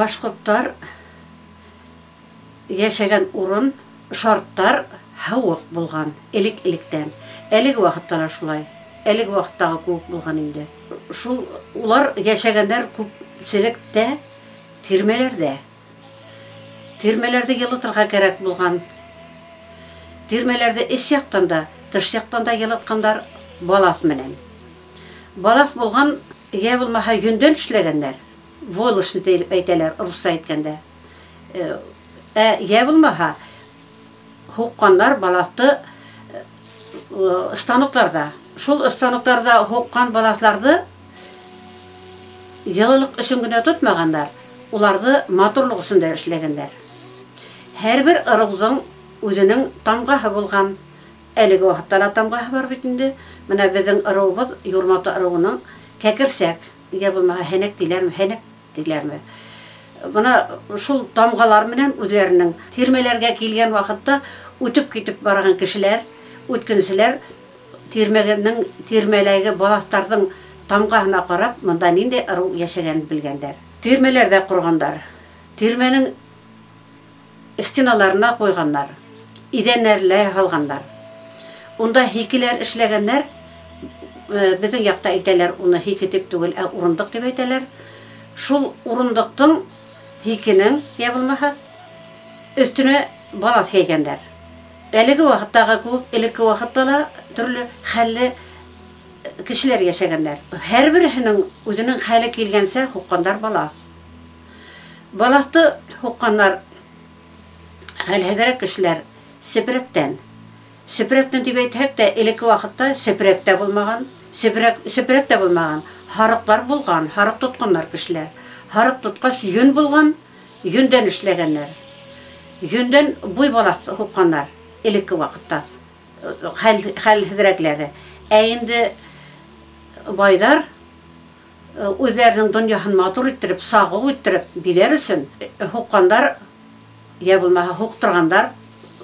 Башкорттар яшәгән урын, шарттар һавык булган, элек-электән. Әлеге вакытта шулай. Әлеге вакыттагы күп булган инде. Шул улар яшәгәннәр күпчелектә тирмәләрдә. Тирмәләрдә йылытырга кирәк булган. Тирмәләрдә эч яктан да, тыш яктан да йылыткандар балас менән. Балас булган, я булмаһа йөндән эшләгәннәр. Волошны дип әйтәләр русча әйткәндә. Я булмаһа хукканнар баласты станокларда. Шул станокларда хуккан баласларды йылылык өчен генә тотмаганнар. Уларды матурлык өчен дә эшләгәннәр. Һәрбер ырыгызның үзенең тамгаһы булган. Әлеге вакытта тамгаһы бар бит инде. Менә безнең ырыгыбыз Юрматы ырыгының кәкерсәк. Я булмаһа һәнәк диләрме, һәнәк диләрме. Бuna шул тамгалар менән үзләренең тирмәләргә килгән вакытта үтеп китеп барган кешеләр, үткенчеләр тирмәгәннең тирмәләге баластарның тамгаһына карап, монда нинди ыру яшәгәнен белгәннәр. Тирмәләрдә кургандар. Тирмәнең стеналарына куйганнар. Идәннәрләр һалганнар. Унда хикиләр эшләгәннәр. Безнең якта әйтәләр, уны хики дип түгел, урындык дип әйтәләр. Шул урындыктың хикенең, я булмаһа, өстенә балас һәйгәннәр. Әлеге вакыттагы күп, элекке вакытта да төрле хәлле кешеләр яшәгәннәр. Һәрберсенең үзенең хәле килгәнсә хуккандар балас. Баласты хукканнар хәлһезрәк кешеләр сепрәктән. Сепрәктән дип әйтһәк тә, элекке вакытта сепрәктә булмаган, сепрәктә булмаган. Харыклар булган, харык тотканнар кешеләр. Харык тоткас йөн булган, йөндән эшләгәннәр. Йөндән буй баласы хукканнар элекке вакытта. Хәлһезрәкләре. Инде байлар үзләренең дөньясын матур иттереп, сагы иттереп биләр өчен хуккандар, я булмаһа хуктыргандар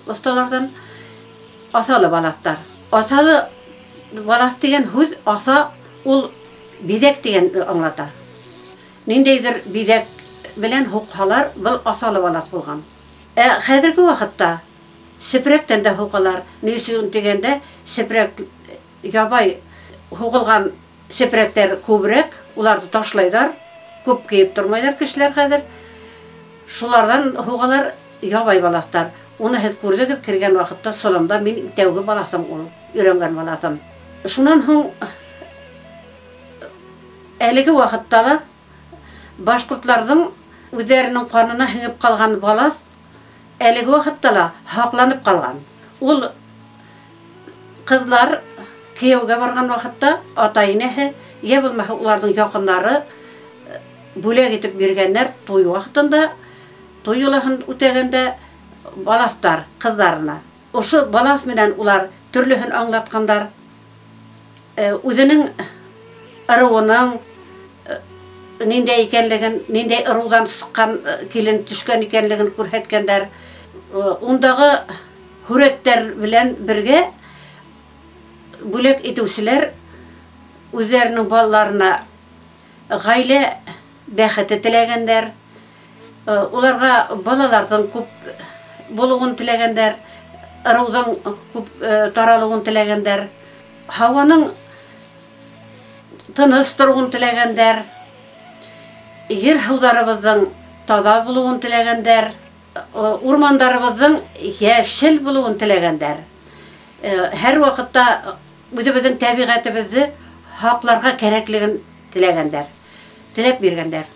осталардан асалы баластар. Асалы балас дигән сүз, аса ул бизәк дигән аңлата. Ниндәйдер бизәк белән хукалар был асалы балас булган. Хәзерге вакытта сепрәктән дә хукалар, нисен дигәндә сепрәк ябай хугылган сепрәктәр күбрәк, уларды ташлайдар, күп киеп тормайлар кешеләр хәзер. Шулардан хугалар ябай баластар. Уны һез күрдегез кергән вакытта солымда мин тәүге баласым ул, өйрәнгән баласым. Шуннан һуң әлеге вакытта да башкортларның үзләренең канына һиңеп калган балас әлеге вакытта да хакланып калган. Ул кызлар кияүгә барган вакытта ата-инәһе, я булмаһа уларның якыннары бүләк итеп биргәннәр туй вакытында, туй юлын үтәгәндә баластар кызларына. Ошы балас менән улар төрлеһен аңлаткандар. Үзенең ырыуының ниндәй икәнлеген, ниндәй ырыудан сыккан килен төшкән икәнлеген күрһәткәннәр. Ундагы хүрәттәр белән бергә бүләк итүчеләр үзләренең балаларына гаилә бәхете теләгәннәр. Уларга балаларның күп булуын теләгәннәр, ырыуның күп таралуын теләгәннәр, һаваның тыныч торуын теләгәннәр, җир һаузарыбызның таза булуын теләгәннәр, урмандарыбызның яшел булуын теләгәннәр. Һәр вакытта үзебезнең табигатыбызны хакларга кирәклеген теләгәннәр, теләп биргәннәр.